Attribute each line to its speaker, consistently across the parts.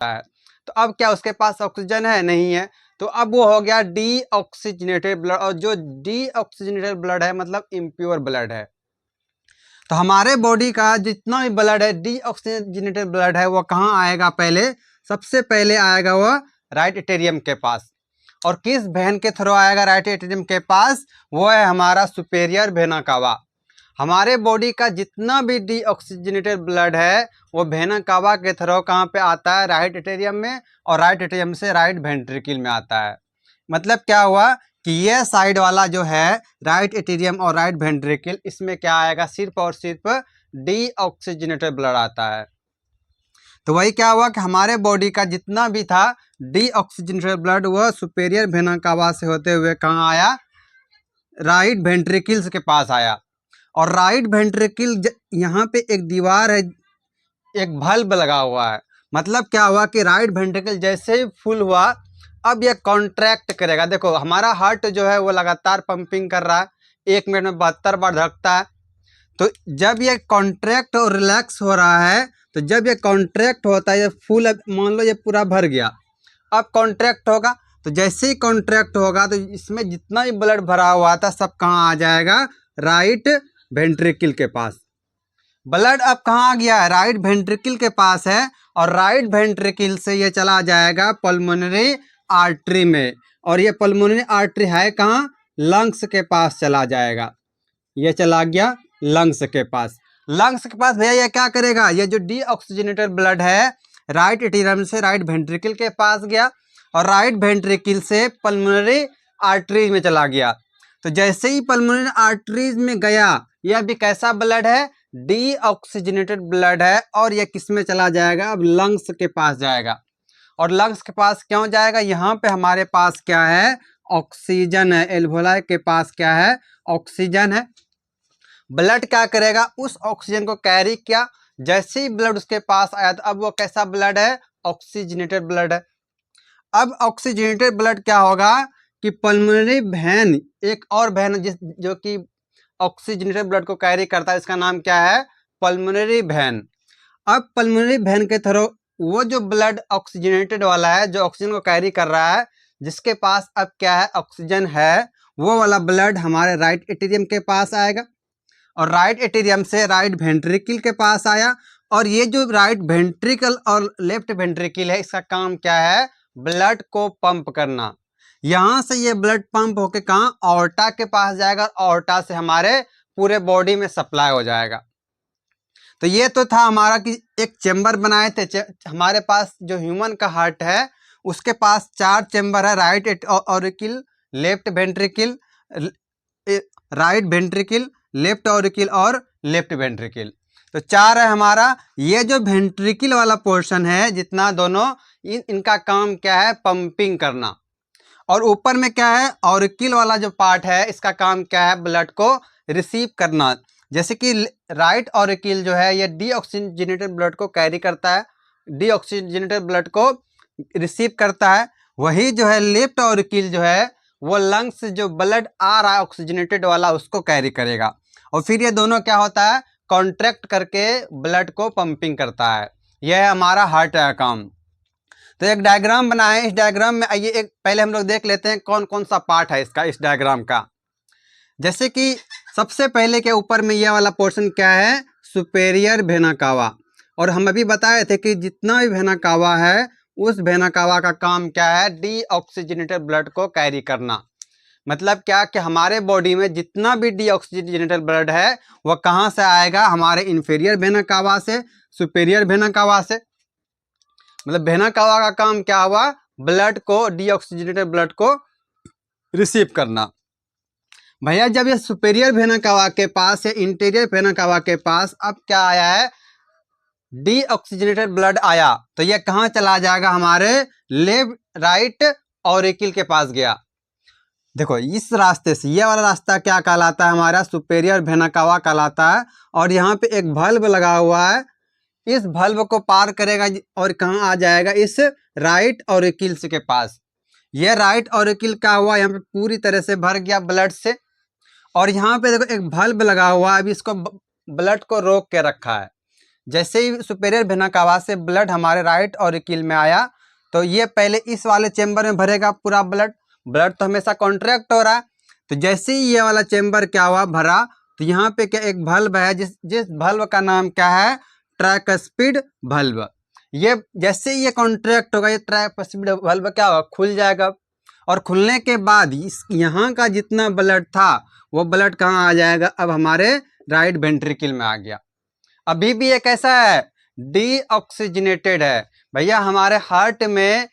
Speaker 1: है। तो अब क्या उसके पास ऑक्सीजन है? नहीं है। तो अब वो हो गया डीऑक्सीजनेटेड ब्लड, और जो डीऑक्सीजनेटेड ब्लड है मतलब इम्प्योर ब्लड है। तो हमारे बॉडी का जितना भी ब्लड है, डीऑक्सीजनेटेड ब्लड है, वो कहाँ आएगा? पहले सबसे पहले आएगा वो राइट एट्रियम के पास। और किस वेन के थ्रू आएगा राइट एट्रियम के पास? वो है हमारा सुपेरियर वेना कावा। हमारे बॉडी का जितना भी डीऑक्सीजनेटेड ब्लड है वो वेना कावा के थ्रू कहाँ पे आता है? राइट एट्रियम में, और राइट एट्रियम से राइट वेंट्रिकल में आता है। मतलब क्या हुआ कि ये साइड वाला जो है राइट एट्रियम और राइट वेंट्रिकल, इसमें क्या आएगा? सिर्फ और सिर्फ डीऑक्सीजनेटेड ब्लड आता है। तो वही क्या हुआ कि हमारे बॉडी का जितना भी था डीऑक्सीजनेटेड ब्लड, वह सुपेरियर वेना कावा से होते हुए कहाँ आया? राइट वेंट्रिकल्स के पास आया। और राइट वेंट्रिकल यहाँ पे एक दीवार है, एक बल्ब लगा हुआ है। मतलब क्या हुआ कि राइट वेंट्रिकल जैसे ही फुल हुआ, अब ये कॉन्ट्रैक्ट करेगा। देखो हमारा हार्ट जो है वो लगातार पंपिंग कर रहा है, 1 मिनट में 72 बार धड़कता है। तो जब ये कॉन्ट्रैक्ट और रिलैक्स हो रहा है, तो जब ये कॉन्ट्रैक्ट होता है, ये फुल, मान लो ये पूरा भर गया, अब कॉन्ट्रैक्ट होगा। तो जैसे ही कॉन्ट्रैक्ट होगा तो इसमें जितना भी ब्लड भरा हुआ था सब कहाँ आ जाएगा? राइट वेंट्रिकल के पास। ब्लड अब कहाँ आ गया है? राइट वेंट्रिकल के पास है, और राइट वेंट्रिकल से ये चला जाएगा पल्मोनरी आर्टरी में। और ये पल्मोनरी आर्टरी है कहाँ? लंग्स के पास चला जाएगा। ये चला गया लंग्स के पास। लंग्स के पास भैया ये क्या करेगा? ये जो डीऑक्सीजनेटेड ब्लड है राइट एट्रियम से राइट वेंट्रिकल के पास गया, और राइट वेंट्रिकल से पल्मोनरी आर्टरीज में चला गया। तो जैसे ही पल्मोनरी आर्टरीज में गया, यह भी कैसा ब्लड है? डीऑक्सीजनेटेड ब्लड है। और यह किस में चला जाएगा? अब लंग्स के पास जाएगा। और लंग्स के पास क्यों जाएगा? यहाँ पे हमारे पास क्या है? ऑक्सीजन है। एल्वोलाई के पास क्या है? ऑक्सीजन है। ब्लड क्या करेगा? उस ऑक्सीजन को कैरी किया। जैसे ही ब्लड उसके पास आया, तो अब वो कैसा ब्लड है? ऑक्सीजनेटेड ब्लड है। अब ऑक्सीजनेटेड ब्लड क्या होगा कि पल्मोनरी वेन, एक और वेन जो कि ऑक्सीजनेटेड ब्लड को कैरी करता है, इसका नाम क्या है? Pulmonary vein. अब पल्मोनरी वेन के थ्रू वो जो ब्लड ऑक्सीजनेटेड वाला है, जो ऑक्सीजन को कैरी कर रहा है, जिसके पास अब क्या है? ऑक्सीजन है, वो वाला ब्लड हमारे राइट एट्रियम के पास आएगा, और राइट एट्रियम से राइट वेंट्रिकल के पास आया। और ये जो राइट वेंट्रिकल और लेफ्ट वेंट्रिकल है, इसका काम क्या है? ब्लड को पंप करना। यहाँ से ये ब्लड पंप होके कहाँ? ऑर्टा के पास जाएगा, और ऑर्टा से हमारे पूरे बॉडी में सप्लाई हो जाएगा। तो ये तो था हमारा कि एक चेम्बर बनाए थे। हमारे पास जो ह्यूमन का हार्ट है उसके पास 4 चेम्बर है, right auricle, left ventricle, right ventricle, left auricle और लेफ्ट वेंट्रिकल। तो 4 है हमारा। ये जो वेंट्रिकल वाला पोर्शन है जितना दोनों, इनका काम क्या है? पंपिंग करना। और ऊपर में क्या है? ऑरिकल वाला जो पार्ट है, इसका काम क्या है? ब्लड को रिसीव करना। जैसे कि राइट ऑरिकल जो है ये डीऑक्सीजनेटेड ब्लड को कैरी करता है, डीऑक्सीजनेटेड ब्लड को रिसीव करता है। वही जो है लेफ्ट ऑरिकल जो है वो लंग्स से जो ब्लड आ रहा है ऑक्सीजनेटेड वाला, उसको कैरी करेगा। और फिर ये दोनों क्या होता है? कॉन्ट्रैक्ट करके ब्लड को पंपिंग करता है। यह है हमारा हार्ट का काम। तो एक डायग्राम बनाए। इस डायग्राम में आइए एक पहले हम लोग देख लेते हैं कौन कौन सा पार्ट है इसका, इस डायग्राम का। जैसे कि सबसे पहले के ऊपर में यह वाला पोर्शन क्या है? Superior vena cava. और हम अभी बताए थे कि जितना भी वेना कावा है, उस वेना कावा का काम क्या है? डीऑक्सीजनेटेड ब्लड को कैरी करना। मतलब क्या कि हमारे बॉडी में जितना भी डीऑक्सीजनेटेड ब्लड है वह कहाँ से आएगा? हमारे इंफीरियर वेना कावा से, सुपेरियर वेना कावा से। मतलब वेना कावा का काम क्या हुआ? ब्लड को, डीऑक्सीजनेटेड ब्लड को रिसीव करना। भैया जब ये सुपेरियर वेना कावा के पास या इंटीरियर वेना कावा के पास अब क्या आया है? डीऑक्सीजनेटेड ब्लड आया, तो ये कहाँ चला जाएगा? हमारे लेफ्ट राइट ऑरिकल के पास गया। देखो इस रास्ते से, ये वाला रास्ता क्या कहलाता है? हमारा सुपेरियर वेना कावा कहलाता है। और यहाँ पे एक बल्ब लगा हुआ है, इस बल्ब को पार करेगा और कहाँ आ जाएगा? इस राइट ऑरिकल के पास। ये राइट ऑरिकल का हुआ यहाँ पे पूरी तरह से भर गया ब्लड से। और यहाँ पे देखो एक बल्ब लगा हुआ है, अभी इसको ब्लड को रोक के रखा है। जैसे ही सुपेरियर वेना कावा से ब्लड हमारे राइट ऑरिकिल में आया तो ये पहले इस वाले चेंबर में भरेगा पूरा ब्लड। ब्लड तो हमेशा कॉन्ट्रैक्ट हो रहा है, तो जैसे ही ये वाला चेंबर क्या हुआ भरा, तो यहाँ पे क्या एक भल्ब है, जिस भल्ब का नाम क्या है, ट्राइकस्पिड भल्ब। ये जैसे ही ये कॉन्ट्रैक्ट होगा, ये ट्राइकस्पिड भल्ब क्या होगा, खुल जाएगा। और खुलने के बाद इस यहाँ का जितना ब्लड था वो ब्लड कहाँ आ जाएगा, अब हमारे राइट वेंट्रिकल में आ गया। अभी भी ये कैसा है, डीऑक्सीजनेटेड है। भैया हमारे हार्ट में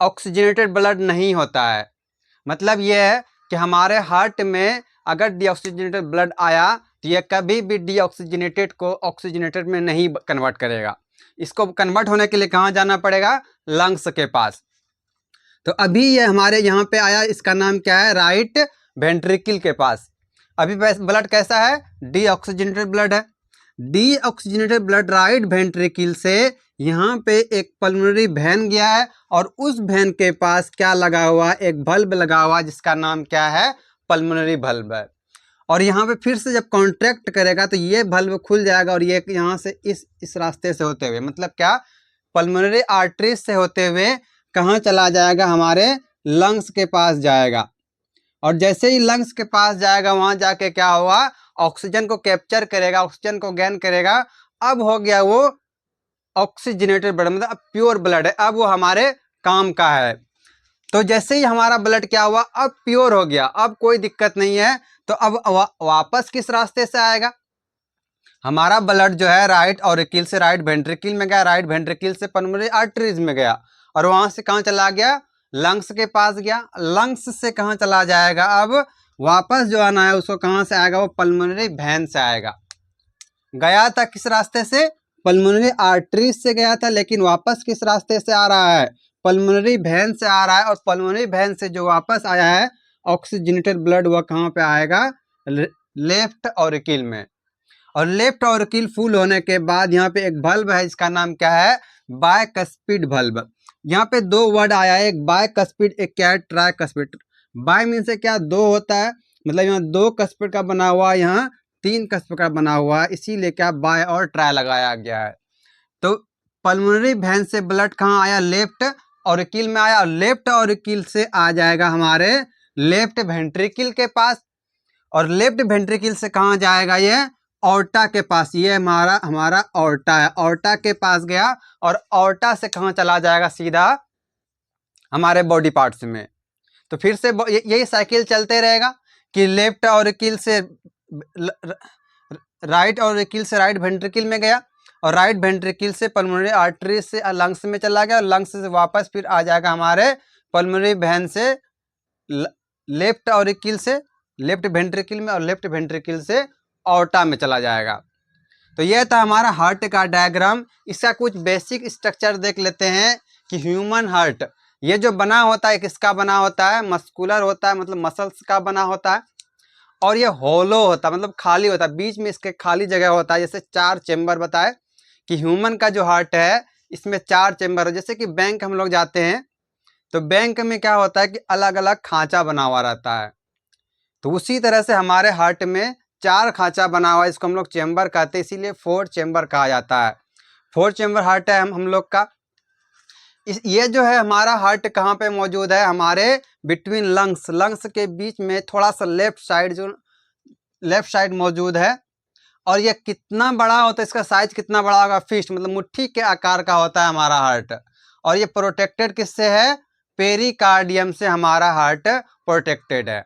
Speaker 1: ऑक्सीजनेटेड ब्लड नहीं होता है। मतलब ये है कि हमारे हार्ट में अगर डीऑक्सीजनेटेड ब्लड आया तो ये कभी भी डीऑक्सीजनेटेड को ऑक्सीजनेटेड में नहीं कन्वर्ट करेगा। इसको कन्वर्ट होने के लिए कहाँ जाना पड़ेगा, लंग्स के पास। तो अभी ये हमारे यहाँ पे आया, इसका नाम क्या है, राइट वेंट्रिकल के पास। अभी ब्लड कैसा है, डीऑक्सीजनेटेड ब्लड है। डीऑक्सीजनेटेड ब्लड राइट वेंट्रिकल से यहाँ पे एक पल्मोनरी वेन गया है और उस वेन के पास क्या लगा हुआ है, एक बल्ब लगा हुआ है जिसका नाम क्या है, पल्मोनरी बल्ब है। और यहाँ पे फिर से जब कॉन्ट्रैक्ट करेगा तो ये बल्ब खुल जाएगा और ये यहाँ से इस रास्ते से होते हुए, मतलब क्या, पल्मोनरी आर्टरीज से होते हुए कहाँ चला जाएगा, हमारे लंग्स के पास जाएगा। और जैसे ही लंग्स के पास जाएगा वहाँ जाके क्या हुआ, ऑक्सीजन को कैप्चर करेगा, ऑक्सीजन को गेन करेगा। अब हो गया वो ऑक्सीजनेटेड ब्लड, मतलब अब प्योर ब्लड है, अब वो हमारे काम का है। तो जैसे ही हमारा ब्लड क्या हुआ, अब प्योर हो गया, अब कोई दिक्कत नहीं है। तो अब वापस किस रास्ते से आएगा, हमारा ब्लड जो है राइट ऑरिकिल से राइट वेंट्रिकल में गया, राइट वेंट्रिकल से पल्मोनरी आर्टरीज में गया और वहां से कहाँ चला गया, लंग्स के पास गया। लंग्स से कहाँ चला जाएगा, अब वापस जो आना है उसको कहाँ से आएगा, वो पल्मोनरी वेन से आएगा। गया था किस रास्ते से, पल्मोनरी आर्टरीज से गया था, लेकिन वापस किस रास्ते से आ रहा है, पल्मोनरी वेन से आ रहा है। और पल्मोनरी वेन से जो वापस आया है ऑक्सीजनेटेड ब्लड, वह कहाँ पे आएगा, लेफ्ट ऑरिकिल में। और लेफ्ट ऑरिकिल फुल होने के बाद यहाँ पे एक बल्ब है जिसका नाम क्या है, बायकस्पिड बल्ब। यहाँ पे दो वर्ड आया है, एक बायकस्पिड, एक क्या है, ट्राइकस्पिड। बाय मीन से क्या, दो होता है, मतलब यहाँ दो कस्पिड का बना हुआ, यहाँ तीन कस्पिड का बना हुआ है, इसीलिए क्या बाय और ट्राई लगाया गया है। तो पल्मोनरी वेन से ब्लड कहाँ आया, लेफ्ट ऑरिकिल में आया, और लेफ्ट ऑरिकिल से आ जाएगा हमारे लेफ्ट वेंट्रिकल के पास। और लेफ्ट वेंट्रिकल से कहाँ जाएगा, ये ऑर्टा के पास। ये हमारा ऑर्टा है, ऑर्टा के पास गया और ऑर्टा से कहाँ चला जाएगा, सीधा हमारे बॉडी पार्ट्स में। तो फिर से यही साइकिल चलते रहेगा कि लेफ्ट ऑरिकिल से राइट ऑरिकिल से राइट वेंट्रिकल में गया और राइट वेंट्रिकल से पल्मोनरी आर्टरी से लंग्स में चला गया और लंग्स से वापस फिर आ जाएगा हमारे पल्मोनरी वेन से लेफ्ट ऑरिकिल से लेफ्ट वेंट्रिकल में और लेफ्ट वेंट्रिकल से ऑर्टा में चला जाएगा। तो यह था हमारा हार्ट का डायग्राम। इसका कुछ बेसिक स्ट्रक्चर देख लेते हैं कि ह्यूमन हार्ट ये जो बना होता है किसका बना होता है, मस्कुलर होता है, मतलब मसल्स का बना होता है। और ये होलो होता है, मतलब खाली होता है, बीच में इसके खाली जगह होता है। जैसे 4 चेम्बर बताए कि ह्यूमन का जो हार्ट है इसमें 4 चेम्बर है। जैसे कि बैंक हम लोग जाते हैं तो बैंक में क्या होता है कि अलग अलग खांचा बना हुआ रहता है, तो उसी तरह से हमारे हार्ट में 4 खांचा बना हुआ है, इसको हम लोग चेम्बर कहते हैं, इसीलिए 4 चेम्बर कहा जाता है। 4 चेम्बर हार्ट है हम लोग का। ये जो है हमारा हार्ट कहाँ पे मौजूद है, हमारे बिटवीन लंग्स के बीच में थोड़ा सा लेफ्ट साइड मौजूद है। और ये कितना बड़ा होता है, इसका साइज कितना बड़ा होगा, फिस्ट मतलब मुट्ठी के आकार का होता है हमारा हार्ट। और ये प्रोटेक्टेड किससे है, पेरिकार्डियम से हमारा हार्ट प्रोटेक्टेड है।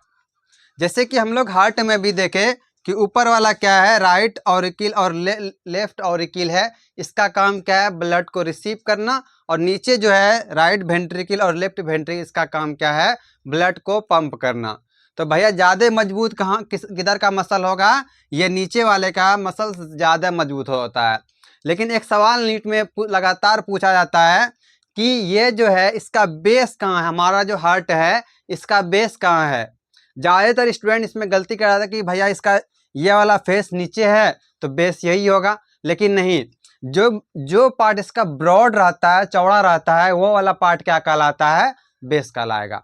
Speaker 1: जैसे कि हम लोग हार्ट में भी देखें कि ऊपर वाला क्या है, राइट ऑरिकिल और लेफ्ट ऑरिकिल है, इसका काम क्या है, ब्लड को रिसीव करना। और नीचे जो है राइट वेंट्रिकल और लेफ्ट वेंट्रिकल, इसका काम क्या है, ब्लड को पंप करना। तो भैया ज़्यादा मजबूत किधर का मसल होगा, ये नीचे वाले का मसल ज़्यादा मजबूत होता है। लेकिन एक सवाल नीट में लगातार पूछा जाता है कि ये जो है इसका बेस कहाँ है, हमारा जो हार्ट है इसका बेस कहाँ है। ज़्यादातर स्टूडेंट इसमें गलती कर रहा था कि भैया इसका ये वाला फेस नीचे है तो बेस यही होगा, लेकिन नहीं, जो पार्ट इसका ब्रॉड रहता है, चौड़ा रहता है, वो वाला पार्ट क्या कहलाता है, बेस कहलाएगा।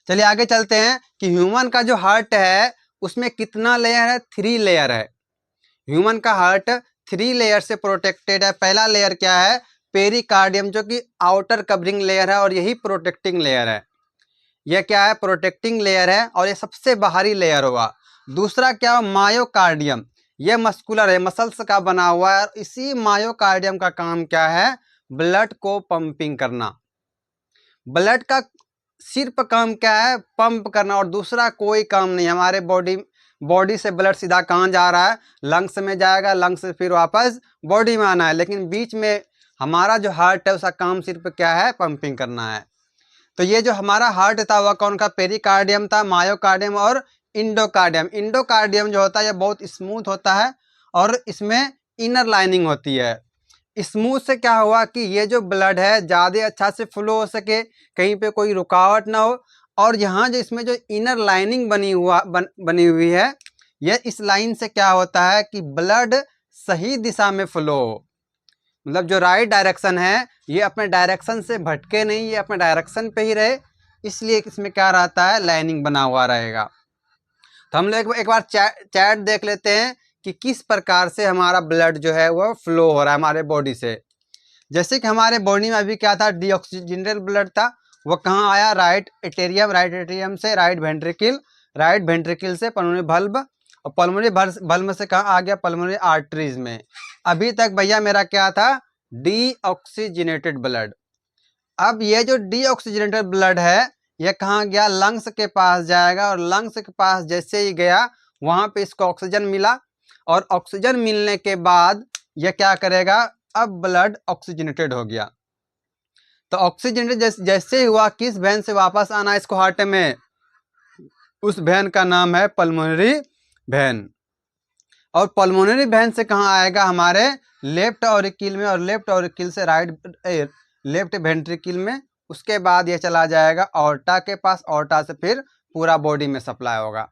Speaker 1: चलिए आगे चलते हैं कि ह्यूमन का जो हार्ट है उसमें कितना लेयर है, 3 लेयर है। ह्यूमन का हार्ट 3 लेयर से प्रोटेक्टेड है। पहला लेयर क्या है, पेरिकार्डियम, जो कि आउटर कवरिंग लेयर है और यही प्रोटेक्टिंग लेयर है। यह क्या है, प्रोटेक्टिंग लेयर है और ये सबसे बाहरी लेयर हुआ। दूसरा क्या हो, मायोकार्डियम, यह मस्कुलर है, मसल्स का बना हुआ है। इसी मायोकार्डियम का काम क्या है, ब्लड को पंपिंग करना। ब्लड का सिर्फ काम क्या है, पंप करना, और दूसरा कोई काम नहीं। हमारे बॉडी से ब्लड सीधा कहाँ जा रहा है, लंग्स में जाएगा, लंग्स से फिर वापस बॉडी में आना है, लेकिन बीच में हमारा जो हार्ट है उसका काम सिर्फ क्या है, पंपिंग करना है। तो ये जो हमारा हार्ट था वह कौन का, पेरिकार्डियम था, मायोकार्डियम और इंडोकार्डियम। इंडोकार्डियम जो होता है ये बहुत स्मूथ होता है और इसमें इनर लाइनिंग होती है। स्मूथ से क्या हुआ कि ये जो ब्लड है ज़्यादा अच्छा से फ्लो हो सके, कहीं पे कोई रुकावट ना हो, और यहाँ जो इसमें जो इनर लाइनिंग बनी हुई है, यह इस लाइन से क्या होता है कि ब्लड सही दिशा में फ्लो हो। मतलब जो राइट डायरेक्शन है ये अपने डायरेक्शन से भटके नहीं, ये अपने डायरेक्शन पे ही रहे, इसलिए इसमें क्या रहता है, लाइनिंग बना हुआ रहेगा। तो हम लोग एक बार चैट देख लेते हैं कि किस प्रकार से हमारा ब्लड जो है वो फ्लो हो रहा है हमारे बॉडी से। जैसे कि हमारे बॉडी में अभी क्या था, डीऑक्सीजनेटेड ब्लड था, वो कहाँ आया, राइट एट्रियम से राइट वेंट्रिकल से पल्मोनरी बल्ब, और पल्मोनरी बल्ब से कहाँ आ गया, पल्मोनरी आर्टरीज में। अभी तक भैया मेरा क्या था, डीऑक्सीजनेटेड ब्लड। अब ये जो डीऑक्सीजनेटेड ब्लड है ये कहाँ गया, लंग्स के पास जाएगा, और लंग्स के पास जैसे ही गया वहाँ पे इसको ऑक्सीजन मिला, और ऑक्सीजन मिलने के बाद ये क्या करेगा, अब ब्लड ऑक्सीजनेटेड हो गया। तो ऑक्सीजनेटेड जैसे ही हुआ, किस वेन से वापस आना इसको हार्ट में, उस वेन का नाम है पल्मोनरी वेन। और पल्मोनरी वेन से कहाँ आएगा, हमारे लेफ्ट ऑरिकिल में, और लेफ्ट ऑरिकिल से लेफ्ट वेंट्रिकल में। उसके बाद ये चला जाएगा ऑर्टा के पास, ऑर्टा से फिर पूरा बॉडी में सप्लाई होगा।